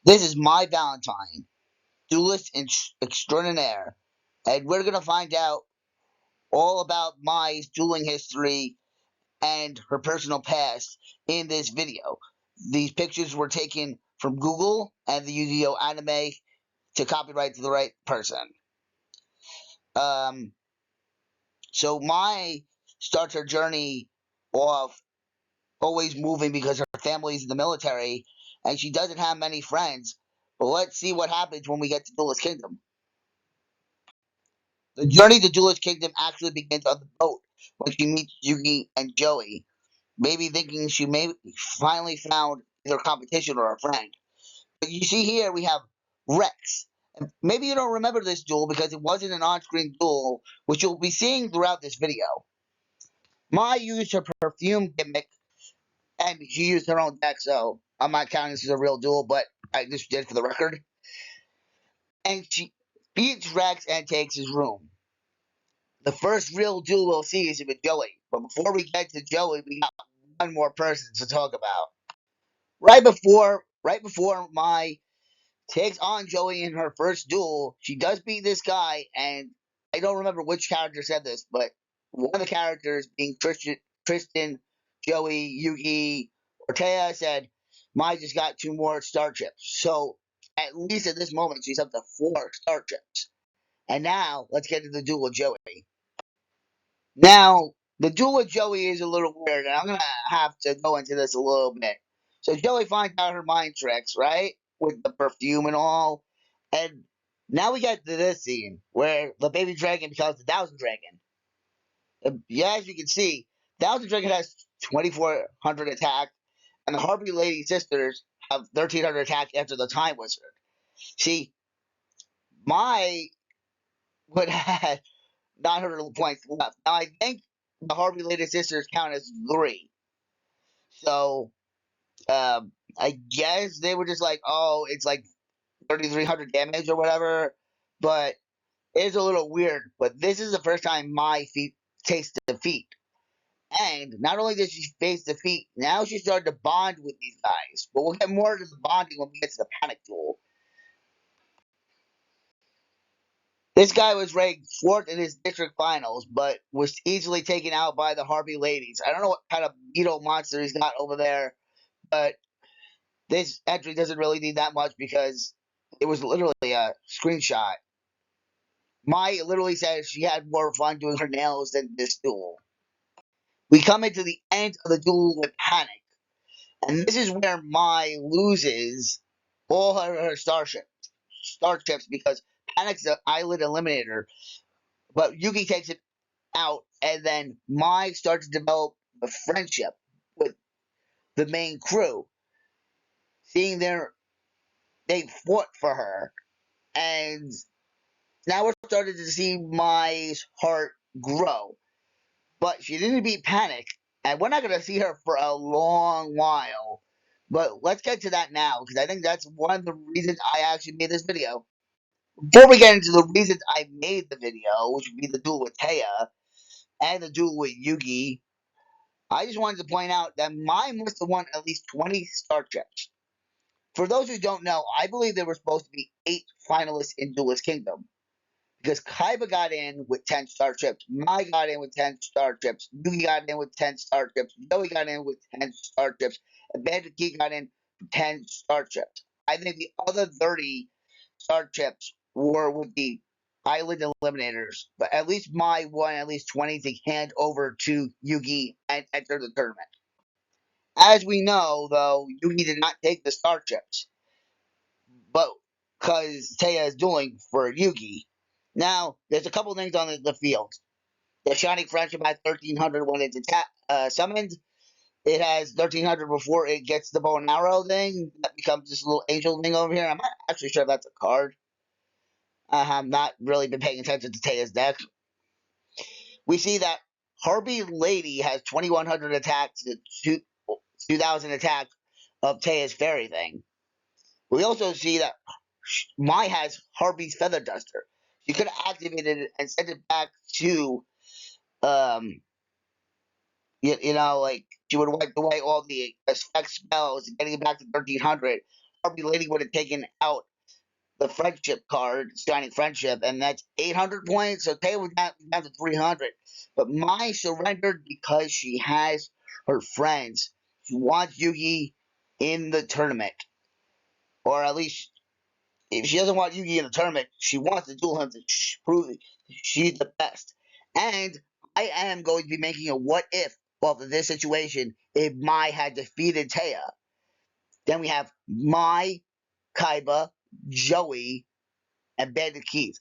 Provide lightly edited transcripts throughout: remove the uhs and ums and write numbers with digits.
This is Mai Valentine, duelist extraordinaire, and we're going to find out all about Mai's dueling history and her personal past in this video. These pictures were taken from Google and the Yu-Gi-Oh anime to copyright to the right person. Um, so Mai starts her journey off always moving because her family's in the military and she doesn't have many friends. But let's see what happens when we get to Duelist Kingdom. The journey to Duelist Kingdom actually begins on the boat when she meets Yugi and Joey, maybe thinking she may finally found either competition or a friend. But you see here we have Rex. And maybe you don't remember this duel because it wasn't an on-screen duel, which you'll be seeing throughout this video. Mai used her perfume gimmick, and she used her own deck, so I'm not counting this as a real duel, but I just did for the record. And she beats Rex and takes his room. The first real duel we'll see is with Joey. But before we get to Joey, we got one more person to talk about. Right before Mai takes on Joey in her first duel, she does beat this guy, and I don't remember which character said this, but one of the characters, being Tristan, Joey, Yugi, or Taya, said Mai just got 2 more star chips. So at least at this moment, she's up to 4 star chips. And now let's get to the duel with Joey. Now, the duel with Joey is a little weird, and I'm gonna have to go into this a little bit. So Joey finds out her mind tricks, right? With the perfume and all. And now we get to this scene where the baby dragon becomes the Thousand Dragon. Yeah, as you can see, Thousand Dragon has 2,400 attack, and the Harpy Lady Sisters have 1,300 attack after the Time Wizard. See, my would have 900 points left. Now I think the Harvey Lady Sisters count as 3. So I guess they were just like, oh, it's like 3,300 damage or whatever. But it's a little weird. But this is the first time my feet taste defeat. And not only did she face defeat, now she started to bond with these guys. But we'll get more to the bonding when we get to the panic duel. This guy was ranked 4th in his district finals, but was easily taken out by the Harvey ladies. I don't know what kind of beetle monster he's got over there, but this entry doesn't really need that much because it was literally a screenshot. Mai literally said she had more fun doing her nails than this duel. We come into the end of the duel with Panic, and this is where Mai loses all her starships because Panic's the island eliminator, but Yuki takes it out, and then Mai starts to develop a friendship with the main crew. Seeing they fought for her, and now we're starting to see Mai's heart grow. But she didn't beat Panic, and we're not going to see her for a long while. But let's get to that now, because I think that's one of the reasons I actually made this video. Before we get into the reasons I made the video, which would be the duel with Taya and the duel with Yugi, I just wanted to point out that Mai must have won at least 20 star chips. For those who don't know, I believe there were supposed to be 8 finalists in Duelist Kingdom. Because Kaiba got in with 10 star chips, Mai got in with 10 star chips, Yugi got in with 10 star chips, Joey got in with 10 star chips, and Bandit Geek got in with 10 star chips. I think the other 30 star chips were with the Island Eliminators, but at least Mai won at least 20 to hand over to Yugi and enter the tournament. As we know, though, Yugi did not take the star chips, but because Taya is dueling for Yugi. Now, there's a couple things on the field. The Shining Friendship has 1,300 when it's summoned. It has 1,300 before it gets the bow and arrow thing. That becomes this little angel thing over here. I'm not actually sure if that's a card. I have not really been paying attention to Taya's deck. We see that Harvey Lady has 2,100 attacks to 2,000 attack of Taya's fairy thing. We also see that Mai has Harvey's Feather Duster. She could have activated it and sent it back to, um, like she would wipe away all the effect spells, getting it back to 1,300. Harvey Lady would have taken out the friendship card, signing friendship, and that's 800 points. So Tay was down to 300. But Mai surrendered because she has her friends. She wants Yugi in the tournament, or at least if she doesn't want Yugi in the tournament, she wants to duel him to prove she's the best. And I am going to be making a what if off of this situation if Mai had defeated Taya. Then we have Mai, Kaiba, Joey, and Bandit Keith.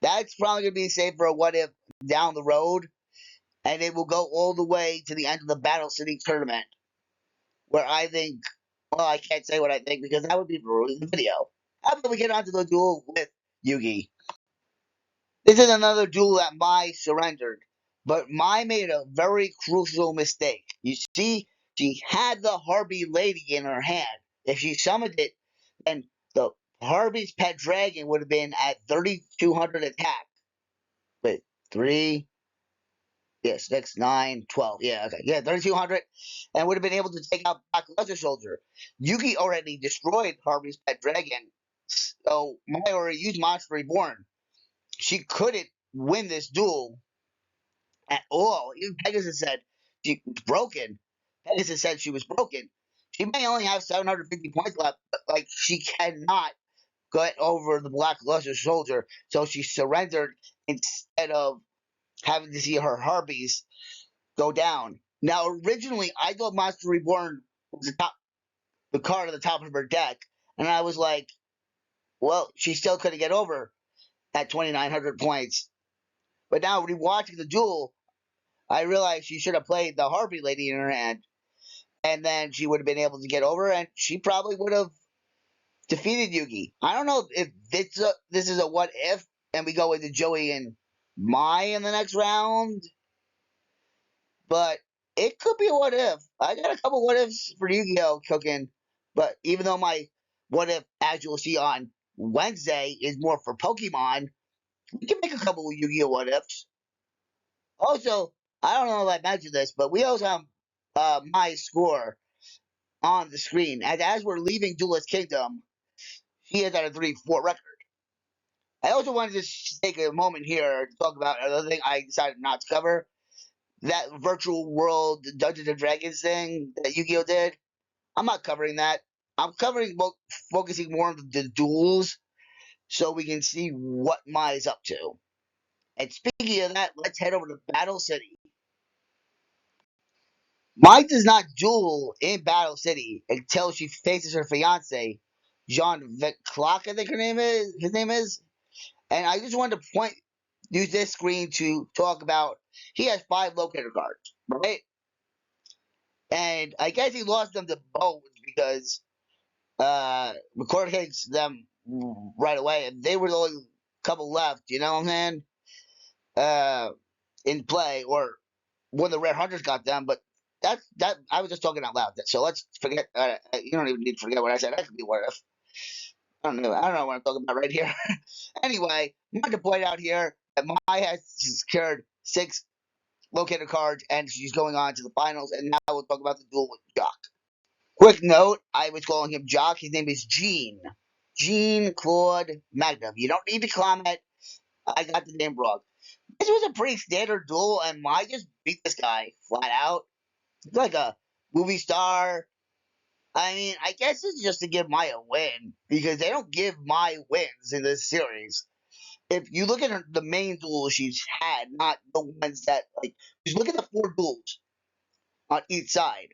That's probably going to be safe for a what if down the road, and it will go all the way to the end of the Battle City tournament, where I think, well, I can't say what I think because that would be ruining the video. How about we get on to the duel with Yugi? This is another duel that Mai surrendered, but Mai made a very crucial mistake. You see, she had the Harpy Lady in her hand. If she summoned it, then the Harpy's pet dragon would have been at 3,200 attack. Wait, 3, yeah, 6, 9, 12. Yeah, okay. Yeah, 3,200. And would have been able to take out Black Leather Soldier. Yugi already destroyed Harvey's pet dragon. So Mai already used Monster Reborn. She couldn't win this duel at all. Even Pegasus said she was broken. Pegasus said she was broken. She may only have 750 points left, but like she cannot get over the Black Luster Soldier. So she surrendered instead of having to see her Harpies go down. Now, originally, I thought Monster Reborn was the card at the top of her deck, and I was like, well, she still couldn't get over at 2,900 points. But now, rewatching the duel, I realized she should have played the Harpy Lady in her hand, and then she would have been able to get over, and she probably would have defeated Yugi. I don't know if this is a what if, and we go into Joey and Mai in the next round, but it could be a what if. I got a couple what ifs for Yu-Gi-Oh cooking, but even though my what if, as you'll see on Wednesday, is more for Pokemon, we can make a couple of Yu-Gi-Oh what ifs. Also, I don't know if I mentioned this, but we also have my score on the screen. As we're leaving Duelist Kingdom, he is at a 3-4 record. I also wanted to just take a moment here to talk about another thing I decided not to cover. That virtual world Dungeons and Dragons thing that Yu-Gi-Oh did. I'm not covering that. I'm covering focusing more on the duels so we can see what Mai's up to. And speaking of that, let's head over to Battle City. Mai does not duel in Battle City until she faces her fiance, John Clock, I think his name is. And I just wanted to use this screen to talk about he has 5 locator cards, right? And I guess he lost them to Bones because McCord takes them right away, and they were the only couple left. You know what I'm saying? In play, or one of the rare hunters got them, but that I was just talking out loud. So let's forget. You don't even need to forget what I said. That could be what if. I don't know what I'm talking about right here. Anyway, I want to point out here that Mai has secured 6 locator cards, and she's going on to the finals. And now we'll talk about the duel with Jock. Quick note, I was calling him Jock. His name is Gene. Gene Claude Magnum. You don't need to comment. I got the name wrong. This was a pretty standard duel, and Mai just beat this guy flat out. He's like a movie star. I mean, I guess it's just to give Mai a win, because they don't give Mai wins in this series. If you look at the main duels she's had, not the ones that, like, just look at the 4 duels on each side.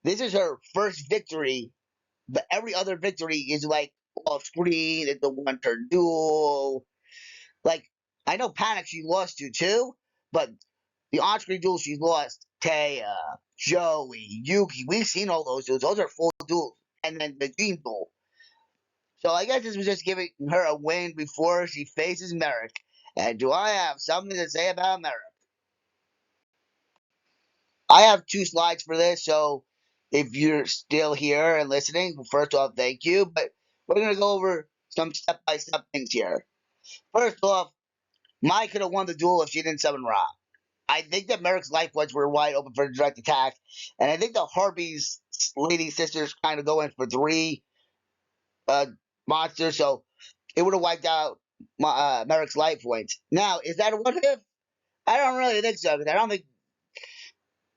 This is her first victory, but every other victory is like off screen. It's a one turn duel. Like, I know Panic she lost to too, but the on screen duels she lost, Taya, Joey, Yuki, we've seen all those duels. Those are full duels. And then the team duel. So I guess this was just giving her a win before she faces Merrick. And do I have something to say about Merrick? I have 2 slides for this, so if you're still here and listening, first off, thank you. But we're going to go over some step-by-step things here. First off, Mai could have won the duel if she didn't summon Ra. I think that Merrick's life points were wide open for a direct attack, and I think the Harpy's lady sisters kind of go in for 3. uh, monster, so it would have wiped out Merrick's life points. Now, is that a what if? I don't really think so, because I don't think.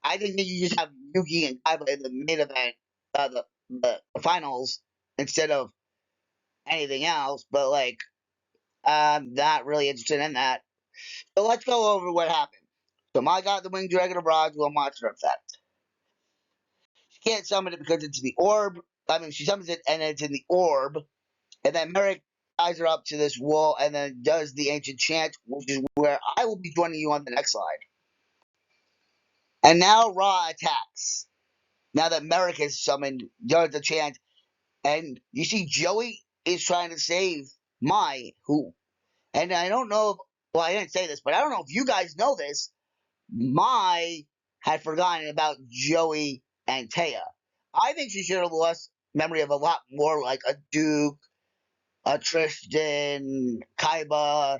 I think that you just have Yuki and Kaiba in the main event, the finals, instead of anything else. But, like, I'm not really interested in that. So let's go over what happened. So Mai got the Winged Dragon of Roswell monster effect. She can't summon it because it's the orb. I mean, she summons it and it's in the orb. And then Merrick ties her up to this wall and then does the ancient chant, which is where I will be joining you on the next slide. And now Ra attacks. Now that Merrick has summoned, does the chant, and you see Joey is trying to save Mai, who, and I don't know if, well, I didn't say this, but I don't know if you guys know this. Mai had forgotten about Joey and Taya. I think she should have lost memory of a lot more, like a Duke, a Tristan, Kaiba,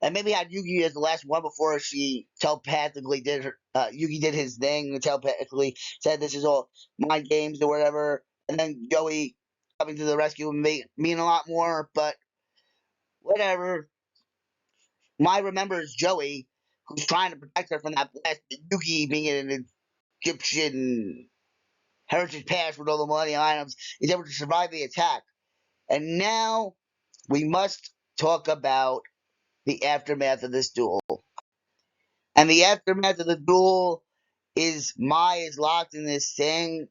and maybe had Yugi as the last one before she telepathically did her. Yugi did his thing and telepathically said, "This is all mind games" or whatever. And then Joey coming to the rescue would mean a lot more. But whatever. Mai remembers Joey, who's trying to protect her from that blast. Yugi being an Egyptian heritage past with all the millennium items is able to survive the attack. And now we must talk about the aftermath of this duel. And the aftermath of the duel is Mai is locked in this thing.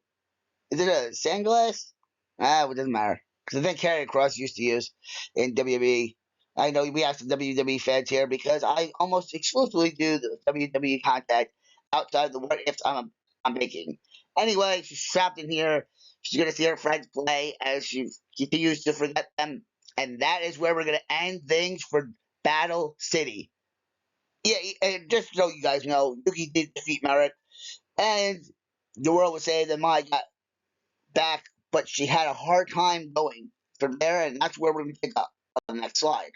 Is it a sandglass? Ah, it doesn't matter. Because the thing Karrion Kross used to use in WWE. I know we have some WWE fans here because I almost exclusively do the WWE content outside the what ifs I'm making. Anyway, she's trapped in here. She's gonna see her friends play as she continues to forget them, and that is where we're gonna end things for Battle City. Yeah, and just so you guys know, Yuki did defeat Merrick, and the world would say that Mai got back, but she had a hard time going from there, and that's where we're going to pick up on the next slide.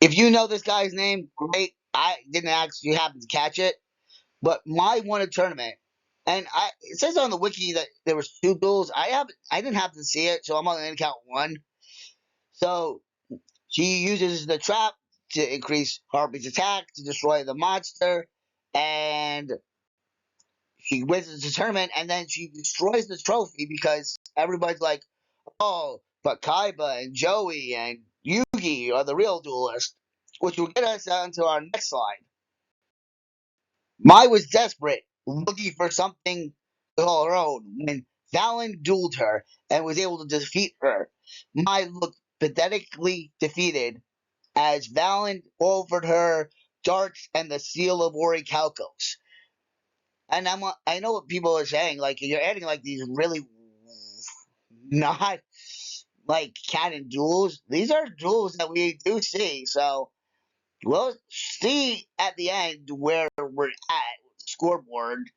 If you know this guy's name, great. I didn't actually happen to catch it, but Mai won a tournament, and it says on the wiki that there was two duels. I didn't happen to see it, so I'm only going to count one. So she uses the trap to increase Harpy's attack to destroy the monster, and she wins the tournament, and then she destroys the trophy because everybody's like, "Oh, but Kaiba and Joey and Yugi are the real duelists," which will get us onto our next slide. Mai was desperate, looking for something to call her own, when Valen dueled her and was able to defeat her. Mai looked pathetically defeated as Valen offered her darts and the seal of Orichalcos. And I know what people are saying, like you're adding like these really not like canon duels. These are duels that we do see, so we'll see at the end where we're at scoreboard.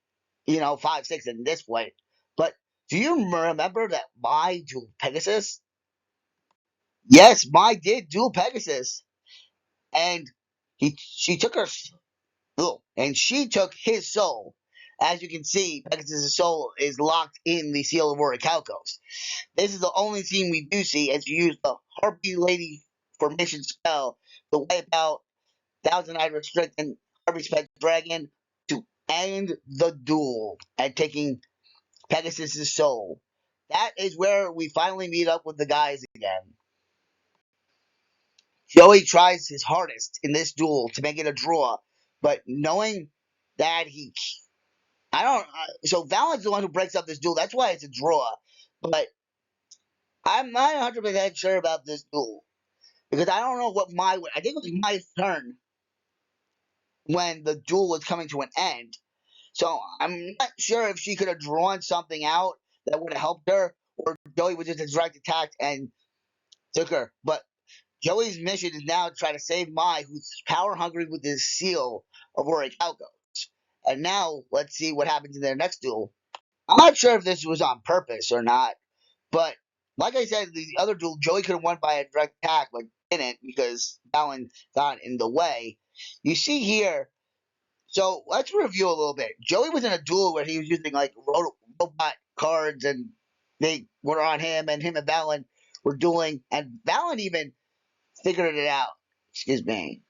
5-6 at this point. But do you remember that Mai duel Pegasus? Yes, Mai did duel Pegasus, and she took her and she took his soul. As you can see, Pegasus' soul is locked in the seal of Orichalcos. This is the only scene we do see as you use the Harpy Lady formation spell to wipe out Thousand Eyed Restrict and Harpy Spec Dragon to end the duel and taking Pegasus' soul. That is where we finally meet up with the guys again. Joey tries his hardest in this duel to make it a draw, but knowing that I don't. So Valen's the one who breaks up this duel. That's why it's a draw. But I'm not 100% sure about this duel because I don't know what I think it was my turn when the duel was coming to an end. So I'm not sure if she could have drawn something out that would have helped her, or Joey was just a direct attack and took her. But Joey's mission is now to try to save Mai, who's power hungry with his seal of Orichalcos. And now let's see what happens in their next duel. I'm not sure if this was on purpose or not, but like I said, the other duel, Joey could have won by a direct attack, but didn't because Valen got in the way. You see here, so let's review a little bit. Joey was in a duel where he was using like robot cards, and they were on him, and him and Valen were dueling, and Valen even figured it out. Excuse me.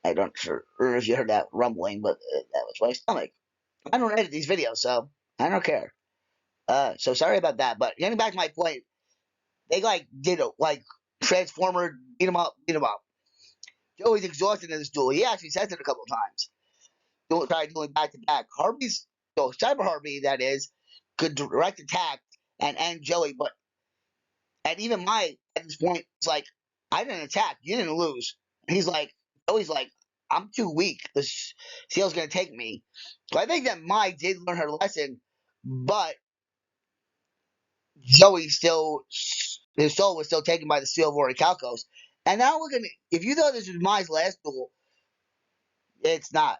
I don't sure if you heard that rumbling, but that was my stomach. I don't edit these videos, so I don't care. So sorry about that. But getting back to my point, they like did a like Transformer beat him up, beat him up. Joey's exhausted in this duel. He actually says it a couple of times. Try doing back to back. Harvey's so Cyber Harvey that is could direct attack and end Joey, but and even Mai at this point is like, I didn't attack, you didn't lose. And he's like, Joey's like, I'm too weak. The Seal's gonna take me. So I think that Mai did learn her lesson, but Joey still his soul was still taken by the Seal of Orichalcos. And now we're gonna if you thought this was Mai's last duel, it's not.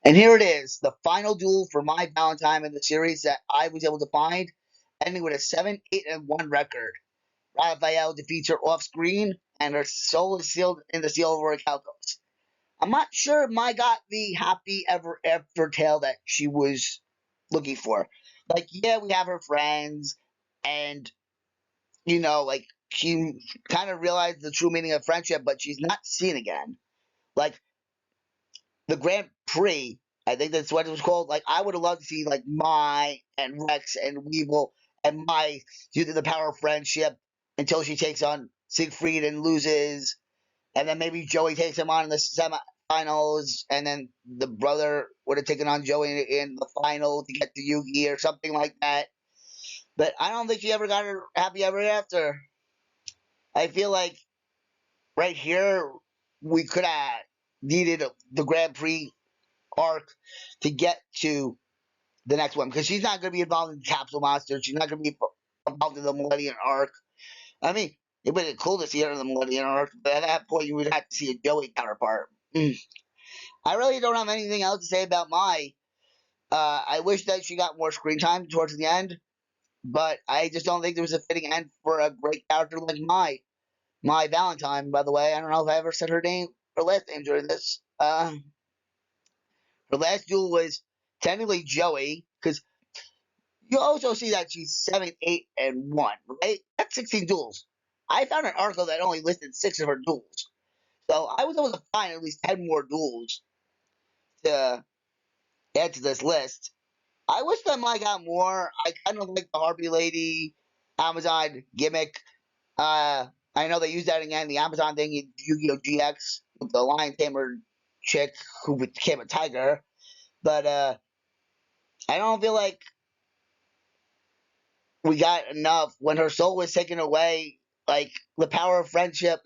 And here it is, the final duel for Mai Valentine in the series that I was able to find, ending with a 7-8-1 record. Raphael defeats her off screen, and her soul is sealed in the Seal of Orichalcos. I'm not sure Mai got the happy ever after tale that she was looking for. Like, yeah, we have her friends, and like she kind of realized the true meaning of friendship, but she's not seen again. Like the Grand Prix, I think that's what it was called. Like I would have loved to see like Mai and Rex and Weevil and Mai do the power of friendship until she takes on Siegfried and loses, and then maybe Joey takes him on in the semifinals, and then the brother would have taken on Joey in the final to get to Yugi or something like that. But I don't think she ever got her happy ever after. I feel like right here we could have needed the Grand Prix arc to get to the next one because she's not going to be involved in Capsule Monster. She's not going to be involved in the Millennium arc. I mean, it would be cool to see her in the Millennium arc, but at that point, you would have to see a Joey counterpart. I really don't have anything else to say about Mai. I wish that she got more screen time towards the end, but I just don't think there was a fitting end for a great character like Mai. Mai Valentine, by the way. I don't know if I ever said her last name during this. Her last duel was technically Joey, because you also see that she's 7-8-1, right? That's 16 duels. I found an article that only listed 6 of her duels. So I was able to find at least 10 more duels to add to this list. I wish that Mike got more. I kind of like the Harpy Lady Amazon gimmick. I know they used that again, the Amazon thing in Yu-Gi-Oh! GX with the lion tamer chick who became a tiger. But I don't feel like we got enough when her soul was taken away. Like the power of friendship.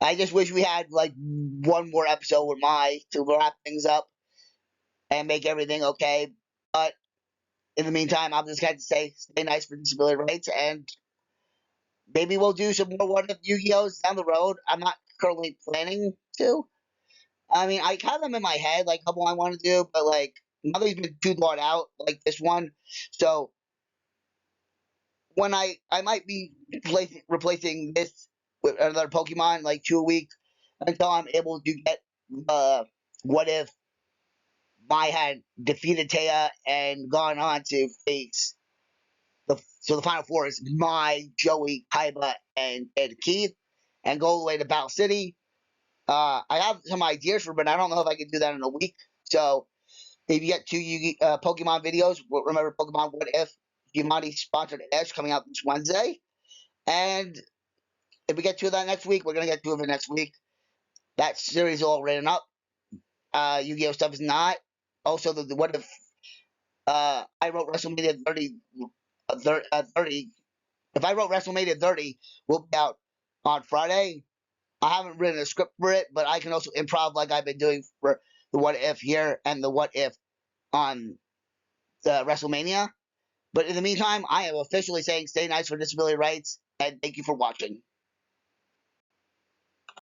I just wish we had like one more episode with Mai to wrap things up and make everything okay. But in the meantime, I'm just going to say stay nice for disability rights, and maybe we'll do some more What If Yu-Gi-Ohs down the road. I'm not currently planning to. I mean, I have them in my head, like a couple I want to do, but like nothing's been too thought out like this one. So when I might be replacing this with another Pokemon like 2 a week until I'm able to get what if Mai had defeated Taya and gone on to face the final four is Mai, Joey, Kaiba, and Ed Keith, and go all the way to Battle City. I have some ideas for, but I don't know if I can do that in a week. So if you get 2 Pokemon videos, remember Pokemon What If Giamatti sponsored Ash coming out this Wednesday, and if we get 2 of that next week, we're gonna get 2 of it next week. That series is all written up. Yu-Gi-Oh stuff is not. Also, the What If I wrote WrestleMania 30, 30. If I wrote WrestleMania 30, will be out on Friday. I haven't written a script for it, but I can also improv like I've been doing for the What If here and the What If on the WrestleMania. But in the meantime, I am officially saying stay nice for disability rights, and thank you for watching.